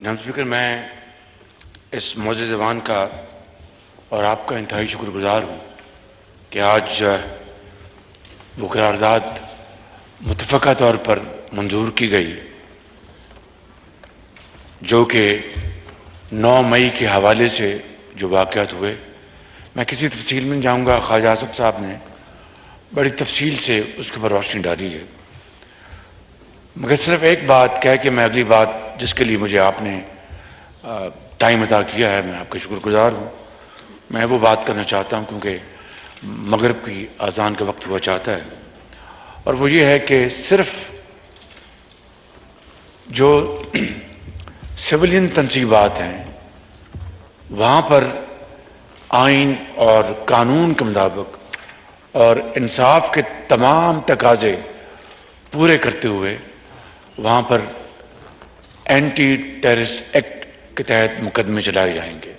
جناب اسپیکر، میں اس معزز ایوان کا اور آپ کا انتہائی شکر گزار ہوں کہ آج وہ قرارداد متفقہ طور پر منظور کی گئی جو کہ 9 مئی کے حوالے سے جو واقعات ہوئے۔ میں کسی تفصیل میں نہیں جاؤں گا، خواجہ آصف صاحب نے بڑی تفصیل سے اس کے اوپر روشنی ڈالی ہے، مگر صرف ایک بات کہہ کہ میں اگلی بات جس کے لیے مجھے آپ نے ٹائم عطا کیا ہے، میں آپ کا شکر گزار ہوں، میں وہ بات کرنا چاہتا ہوں کیونکہ مغرب کی اذان کا وقت ہوا چاہتا ہے، اور وہ یہ ہے کہ صرف جو سویلین تنصیبات ہیں وہاں پر آئین اور قانون کے مطابق اور انصاف کے تمام تقاضے پورے کرتے ہوئے وہاں پر اینٹی ٹیررسٹ ایکٹ کے تحت مقدمے چلائے جائیں گے،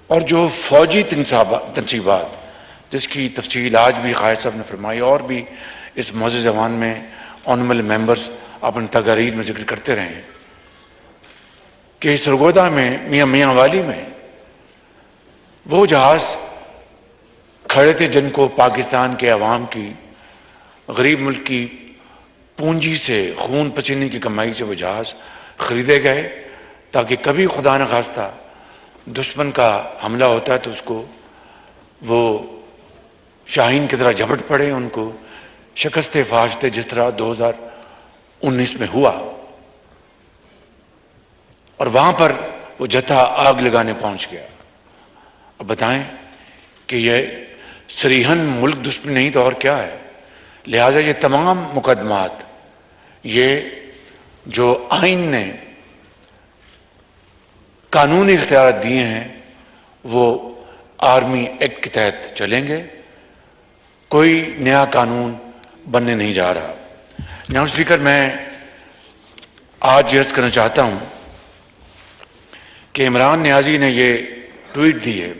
اور جو فوجی تنصیبات جس کی تفصیل آج بھی قائد صاحب نے فرمائی اور بھی اس معزز ایوان میں آنریبل ممبرز اپنے تقاریر میں ذکر کرتے رہے ہیں کہ سرگودا میں میاں والی میں وہ جہاز کھڑے تھے جن کو پاکستان کے عوام کی غریب ملک کی پونجی سے خون پسینے کی کمائی سے وہ جہاز خریدے گئے تاکہ کبھی خدا نخواستہ دشمن کا حملہ ہوتا ہے تو اس کو وہ شاہین کی طرح جھپٹ پڑے، ان کو شکست فاش دے، جس طرح 2019 میں ہوا، اور وہاں پر وہ جتھا آگ لگانے پہنچ گیا۔ اب بتائیں کہ یہ صریحاً ملک دشمن نہیں تو اور کیا ہے؟ لہٰذا یہ تمام مقدمات یہ جو آئین نے قانونی اختیارات دیے ہیں وہ آرمی ایکٹ کے تحت چلیں گے، کوئی نیا قانون بننے نہیں جا رہا۔ جناب اسپیکر، میں آج عرض کرنا چاہتا ہوں کہ عمران نیازی نے یہ ٹویٹ دی ہے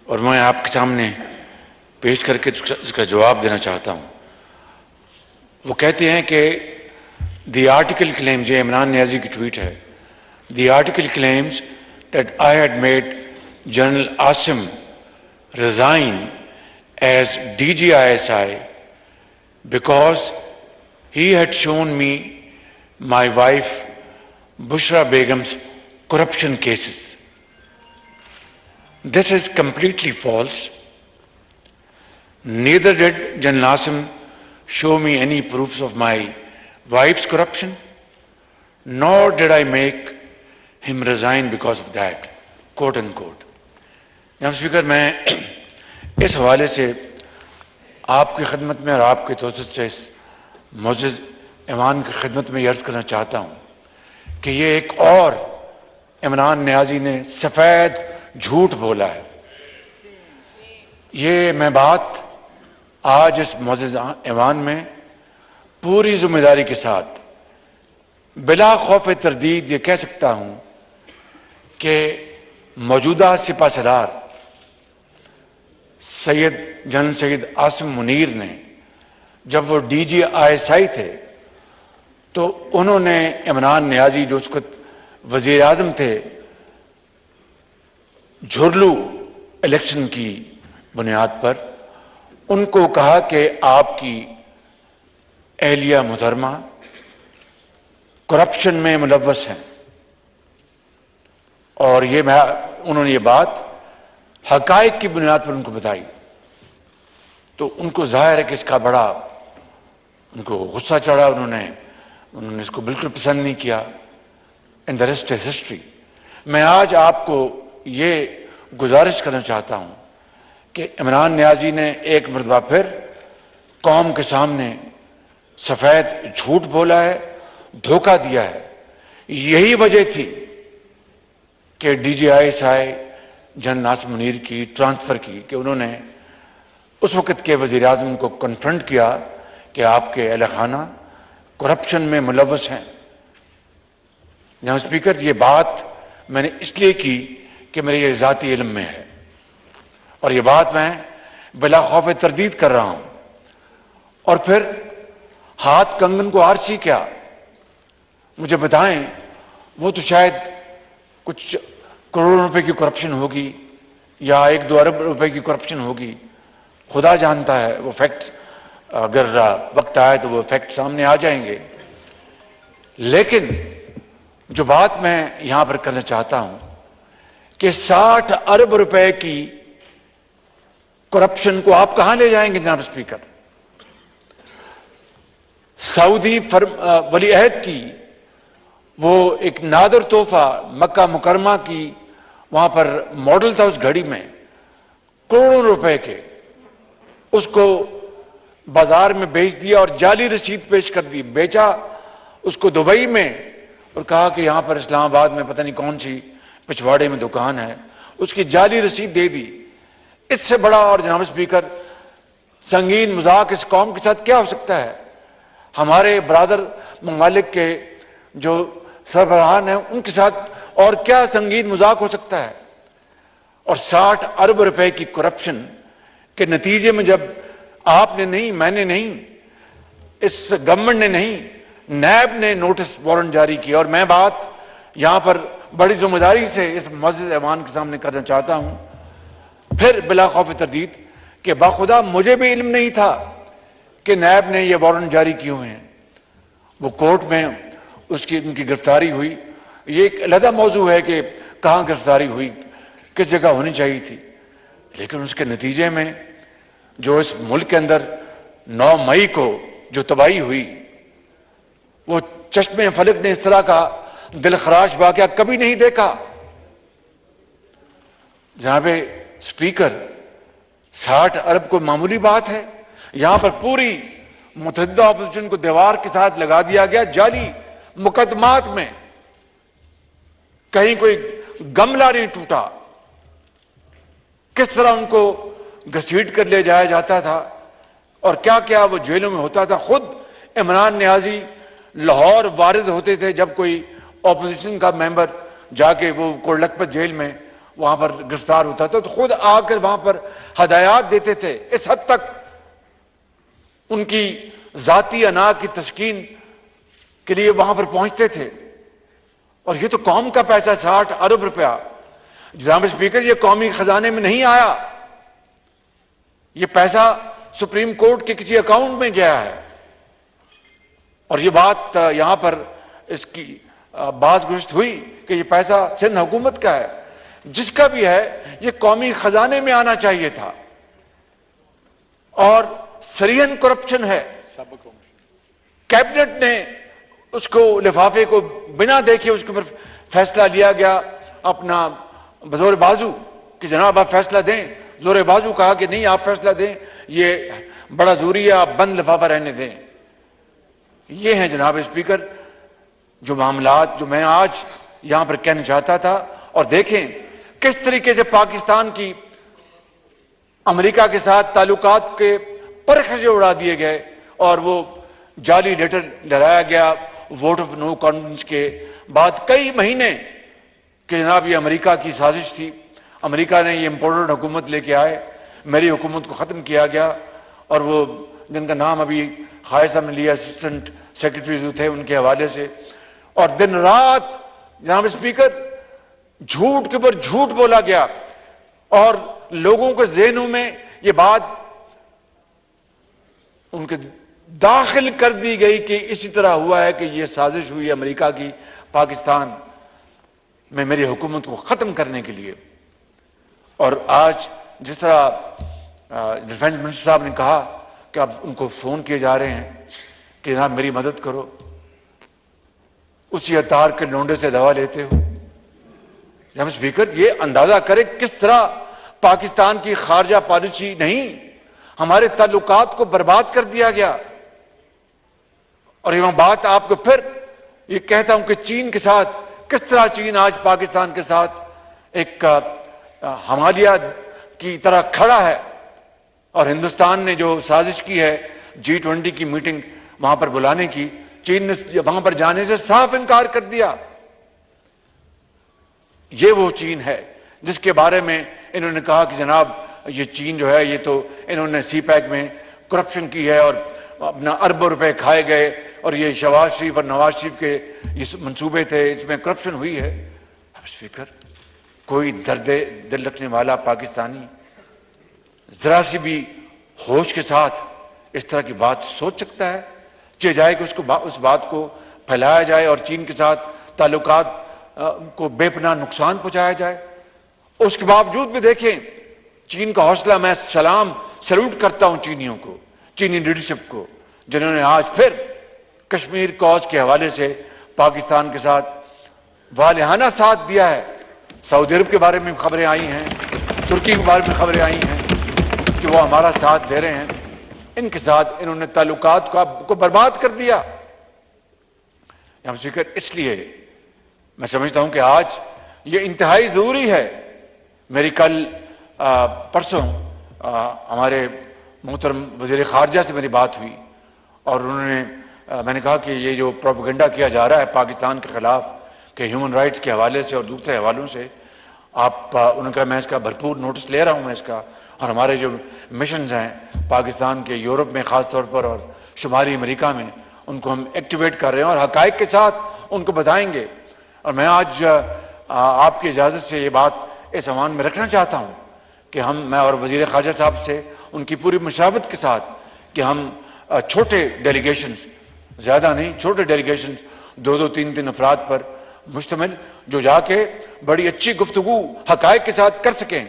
اور میں آپ کے سامنے پیش کر کے اس کا جواب دینا چاہتا ہوں۔ وہ کہتے ہیں کہ دی آرٹیکل کلیمز، یہ عمران نیازی کی ٹویٹ ہے، the article claims that I had made general Asim resign as DGISI because he had shown me my wife Bushra Begum's corruption cases. This is completely false. Neither did General Asim show me any proofs of my wife's corruption, nor did I make him resign because of that, quote unquote. جناب speaker, میں اس حوالے سے آپ کی خدمت میں اور آپ کے توسط سے اس معزز ایوان کی خدمت میں یہ عرض کرنا چاہتا ہوں کہ یہ ایک اور عمران نیازی نے سفید جھوٹ بولا ہے۔ یہ میں بات آج اس معزز ایوان میں پوری ذمہ داری کے ساتھ بلا خوف تردید یہ کہہ سکتا ہوں کہ موجودہ سپہ سالار جنرل سید عاصم منیر نے جب وہ DGISI تھے تو انہوں نے عمران نیازی جو اس وقت وزیر اعظم تھے جھرلو الیکشن کی بنیاد پر ان کو کہا کہ آپ کی اہلیہ محترمہ کرپشن میں ملوث ہیں، اور انہوں نے یہ بات حقائق کی بنیاد پر ان کو بتائی، تو ان کو ظاہر ہے کہ اس کا بڑا ان کو غصہ چڑھا، انہوں نے اس کو بالکل پسند نہیں کیا، and the rest is history. میں آج آپ کو یہ گزارش کرنا چاہتا ہوں کہ عمران نیازی نے ایک مرتبہ پھر قوم کے سامنے سفید جھوٹ بولا ہے، دھوکہ دیا ہے۔ یہی وجہ تھی کہ DGISI جنرل عاصم منیر کی ٹرانسفر کی کہ انہوں نے اس وقت کے وزیر اعظم کو کنفرنٹ کیا کہ آپ کے اہل خانہ کرپشن میں ملوث ہیں۔ جناب اسپیکر، یہ بات میں نے اس لیے کی کہ میرے یہ ذاتی علم میں ہے، اور یہ بات میں بلا خوف تردید کر رہا ہوں۔ اور پھر ہاتھ کنگن کو آرسی کیا؟ مجھے بتائیں وہ تو شاید کچھ کروڑوں روپے کی کرپشن ہوگی یا 1-2 ارب روپے کی کرپشن ہوگی، خدا جانتا ہے وہ فیکٹس، اگر وقت آئے تو وہ فیکٹ سامنے آ جائیں گے۔ لیکن جو بات میں یہاں پر کرنا چاہتا ہوں کہ 60 ارب روپے کی کرپشن کو آپ کہاں لے جائیں گے جناب اسپیکر؟ سعودی ولی عہد کی وہ ایک نادر تحفہ مکہ مکرمہ کی وہاں پر ماڈل تھا، اس گھڑی میں کروڑوں روپے کے، اس کو بازار میں بیچ دیا اور جعلی رسید پیش کر دی، بیچا اس کو دبئی میں اور کہا کہ یہاں پر اسلام آباد میں پتہ نہیں کون سی پچھواڑے میں دکان ہے، اس کی جعلی رسید دے دی۔ اس سے بڑا اور جناب اسپیکر سنگین مذاق اس قوم کے ساتھ کیا ہو سکتا ہے؟ ہمارے برادر ممالک کے جو سربراہان ہیں ان کے ساتھ اور کیا سنگین مذاق ہو سکتا ہے؟ اور 60 ارب روپے کی کرپشن کے نتیجے میں جب آپ نے نہیں، میں نے نہیں، اس گورنمنٹ نے نہیں، نیب نے نوٹس وارنٹ جاری کیا، اور میں بات یہاں پر بڑی ذمہ داری سے اس معزز ایوان کے سامنے کرنا چاہتا ہوں، پھر بلا خوف تردید کہ باخدا مجھے بھی علم نہیں تھا کہ نیب نے یہ وارنٹ جاری کیے ہوئے ہیں۔ وہ کورٹ میں ان کی گرفتاری ہوئی، یہ ایک علیحدہ موضوع ہے کہ کہاں گرفتاری ہوئی، کس جگہ ہونی چاہیے تھی، لیکن اس کے نتیجے میں جو اس ملک کے اندر 9 مئی کو جو تباہی ہوئی، وہ چشم فلک نے اس طرح کا دلخراش واقعہ کبھی نہیں دیکھا۔ جناب اسپیکر، 60 ارب کو معمولی بات ہے؟ یہاں پر پوری متحدہ اپوزیشن کو دیوار کے ساتھ لگا دیا گیا، جعلی مقدمات میں کہیں کوئی گملہ نہیں ٹوٹا، کس طرح ان کو گھسیٹ کر لے جایا جاتا تھا اور کیا کیا وہ جیلوں میں ہوتا تھا۔ خود عمران نیازی لاہور وارد ہوتے تھے جب کوئی اپوزیشن کا ممبر جا کے وہ کوڑلکھپت جیل میں وہاں پر گرفتار ہوتا تھا تو خود آ کر وہاں پر ہدایات دیتے تھے، اس حد تک ان کی ذاتی انا کی تسکین کے لیے وہاں پر پہنچتے تھے۔ اور یہ تو قوم کا پیسہ 60 ارب روپیہ، جناب اسپیکر، یہ قومی خزانے میں نہیں آیا، یہ پیسہ سپریم کورٹ کے کسی اکاؤنٹ میں گیا ہے۔ اور یہ بات یہاں پر اس کی باز گشت ہوئی کہ یہ پیسہ سندھ حکومت کا ہے، جس کا بھی ہے یہ قومی خزانے میں آنا چاہیے تھا، اور سرین کرپشن ہے۔ کیبنٹ نے اس کو لفافے کو بنا دیکھے اس کے اوپر فیصلہ لیا گیا اپنا بزور بازو کہ جناب آپ فیصلہ دیں، زور بازو کہا کہ نہیں آپ فیصلہ دیں، یہ بڑا ضروری ہے، آپ بند لفافہ رہنے دیں۔ یہ ہیں جناب اسپیکر جو معاملات جو میں آج یہاں پر کہنا چاہتا تھا۔ اور دیکھیں کس طریقے سے پاکستان کی امریکہ کے ساتھ تعلقات کے پرخاشے اڑا دیے گئے اور وہ جعلی لیٹر لہرایا گیا ووٹ آف نو کانفیڈنس کے بعد کئی مہینے کہ جناب یہ امریکہ کی سازش تھی، امریکہ نے یہ امپورٹڈ حکومت لے کے آئے، میری حکومت کو ختم کیا گیا۔ اور وہ جن کا نام ابھی خواجہ صاحب نے لیا اسسٹنٹ سیکرٹری جو تھے ان کے حوالے سے، اور دن رات جناب اسپیکر جھوٹ کے اوپر جھوٹ بولا گیا اور لوگوں کے ذہنوں میں یہ بات ان کے داخل کر دی گئی کہ اسی طرح ہوا ہے کہ یہ سازش ہوئی امریکہ کی پاکستان میں میری حکومت کو ختم کرنے کے لیے۔ اور آج جس طرح ڈیفنس منسٹر صاحب نے کہا کہ اب ان کو فون کیے جا رہے ہیں کہ جناب میری مدد کرو، اسی اتار کے لونڈے سے دوا لیتے ہو۔ جناب اسپیکر، یہ اندازہ کرے کس طرح پاکستان کی خارجہ پالیسی نہیں، ہمارے تعلقات کو برباد کر دیا گیا۔ اور یہ بات آپ کو پھر یہ کہتا ہوں کہ چین کے ساتھ کس طرح چین آج پاکستان کے ساتھ ایک ہمالیہ کی طرح کھڑا ہے، اور ہندوستان نے جو سازش کی ہے G20 کی میٹنگ وہاں پر بلانے کی، چین نے وہاں پر جانے سے صاف انکار کر دیا۔ یہ وہ چین ہے جس کے بارے میں انہوں نے کہا کہ جناب یہ چین جو ہے یہ تو انہوں نے سی پیک میں کرپشن کی ہے اور اپنا اربوں روپے کھائے گئے اور یہ شہباز شریف اور نواز شریف کے یہ منصوبے تھے، اس میں کرپشن ہوئی ہے۔ اب اسپیکر، کوئی درد دل رکھنے والا پاکستانی ذرا سی بھی ہوش کے ساتھ اس طرح کی بات سوچ سکتا ہے؟ چاہے جائے کہ اس بات کو پھیلایا جائے اور چین کے ساتھ تعلقات کو بے پناہ نقصان پہنچایا جائے۔ اس کے باوجود بھی دیکھیں چین کا حوصلہ، میں سیلوٹ کرتا ہوں چینیوں کو، چینی لیڈرشپ کو، جنہوں نے آج پھر کشمیر کوز کے حوالے سے پاکستان کے ساتھ والہانہ ساتھ دیا ہے۔ سعودی عرب کے بارے میں خبریں آئی ہیں، ترکی کے بارے میں خبریں آئی ہیں کہ وہ ہمارا ساتھ دے رہے ہیں۔ ان کے ساتھ انہوں نے تعلقات کو برباد کر دیا۔ اسپیکر، اس لیے میں سمجھتا ہوں کہ آج یہ انتہائی ضروری ہے۔ میری کل پرسوں ہمارے محترم وزیر خارجہ سے میری بات ہوئی اور انہوں نے میں نے کہا کہ یہ جو پروپیگنڈا کیا جا رہا ہے پاکستان کے خلاف کہ ہیومن رائٹس کے حوالے سے اور دوسرے حوالوں سے، انہوں نے کہا میں اس کا بھرپور نوٹس لے رہا ہوں میں اس کا، اور ہمارے جو مشنز ہیں پاکستان کے یورپ میں خاص طور پر اور شمالی امریکہ میں، ان کو ہم ایکٹیویٹ کر رہے ہیں اور حقائق کے ساتھ ان کو بتائیں گے۔ اور میں آج آپ کی اجازت سے یہ بات اس عنوان میں رکھنا چاہتا ہوں کہ میں اور وزیر خارجہ صاحب سے ان کی پوری مشاورت کے ساتھ کہ ہم چھوٹے ڈیلیگیشنز، زیادہ نہیں، چھوٹے ڈیلیگیشنز 2-3 افراد پر مشتمل، جو جا کے بڑی اچھی گفتگو حقائق کے ساتھ کر سکیں،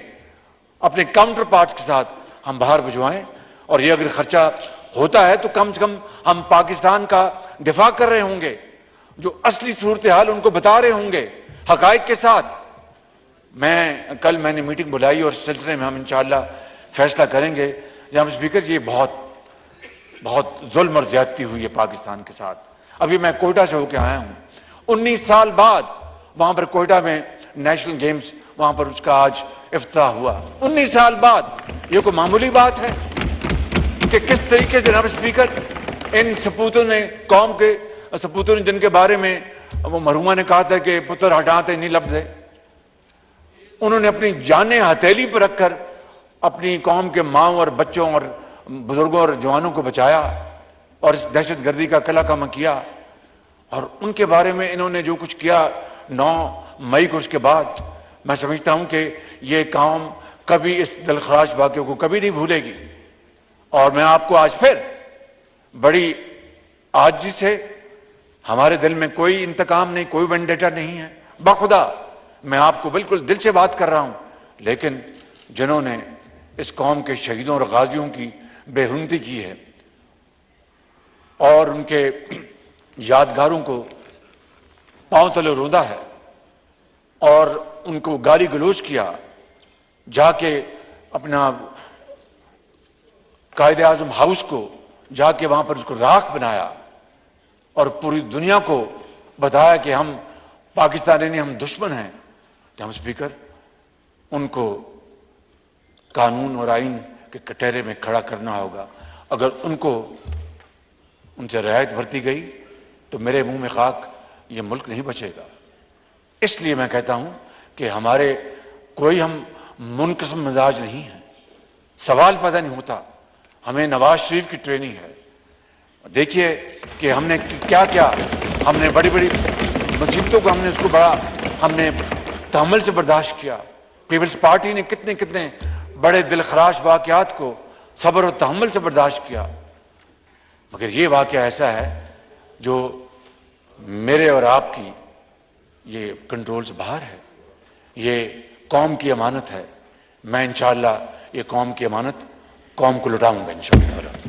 اپنے کاؤنٹر پارٹس کے ساتھ ہم باہر بھجوائیں۔ اور یہ اگر خرچہ ہوتا ہے تو کم سے کم ہم پاکستان کا دفاع کر رہے ہوں گے، جو اصلی صورتحال ان کو بتا رہے ہوں گے حقائق کے ساتھ۔ کل میں نے میٹنگ بلائی اور اس سلسلے میں ہم انشاءاللہ فیصلہ کریں گے۔ جناب اسپیکر، یہ بہت ظلم اور زیادتی ہوئی ہے پاکستان کے ساتھ۔ ابھی میں کوئٹہ سے ہو کے آیا ہوں، 19 سال بعد وہاں پر کوئٹہ میں نیشنل گیمز، وہاں پر اس کا آج افتتاح ہوا۔ 19 سال بعد یہ کوئی معمولی بات ہے کہ کس طریقے سے جناب اسپیکر ان سپوتوں نے، قوم کے سپوتوں نے، جن کے بارے میں وہ مرحومہ نے کہا تھا کہ پتر ہٹاتے نہیں لبدے، انہوں نے اپنی جانیں ہتھیلی پر رکھ کر اپنی قوم کے ماؤں اور بچوں اور بزرگوں اور جوانوں کو بچایا اور اس دہشت گردی کا قلع کم کیا۔ اور ان کے بارے میں انہوں نے جو کچھ کیا 9 مئی کو، اس کے بعد میں سمجھتا ہوں کہ یہ قوم کبھی اس دلخراش واقعے کو کبھی نہیں بھولے گی۔ اور میں آپ کو آج پھر بڑی عاجزی سے، ہمارے دل میں کوئی انتقام نہیں، کوئی وینڈیٹا نہیں ہے، بخدا میں آپ کو بالکل دل سے بات کر رہا ہوں، لیکن جنہوں نے اس قوم کے شہیدوں اور غازیوں کی بے حرمتی کی ہے اور ان کے یادگاروں کو پاؤں تلے روندا ہے اور ان کو گالی گلوچ کیا، جا کے اپنا قائد اعظم ہاؤس کو جا کے وہاں پر اس کو راکھ بنایا اور پوری دنیا کو بتایا کہ ہم پاکستانی نہیں، ہم دشمن ہیں۔ جناب اسپیکر، ان کو قانون اور آئین کے کٹہرے میں کھڑا کرنا ہوگا۔ اگر ان سے رعایت برتی گئی تو میرے منہ میں خاک، یہ ملک نہیں بچے گا۔ اس لیے میں کہتا ہوں کہ ہمارے ہم منقسم مزاج نہیں ہیں، سوال پیدا نہیں ہوتا۔ ہمیں نواز شریف کی ٹریننگ ہے، دیکھیے کہ ہم نے کیا ہم نے بڑی بڑی مصیبتوں کو ہم نے تحمل سے برداشت کیا۔ پیپلز پارٹی نے کتنے بڑے دلخراش واقعات کو صبر و تحمل سے برداشت کیا، مگر یہ واقعہ ایسا ہے جو میرے اور آپ کی یہ کنٹرول سے باہر ہے۔ یہ قوم کی امانت ہے، میں انشاءاللہ یہ قوم کی امانت قوم کو لوٹاؤں گا انشاءاللہ۔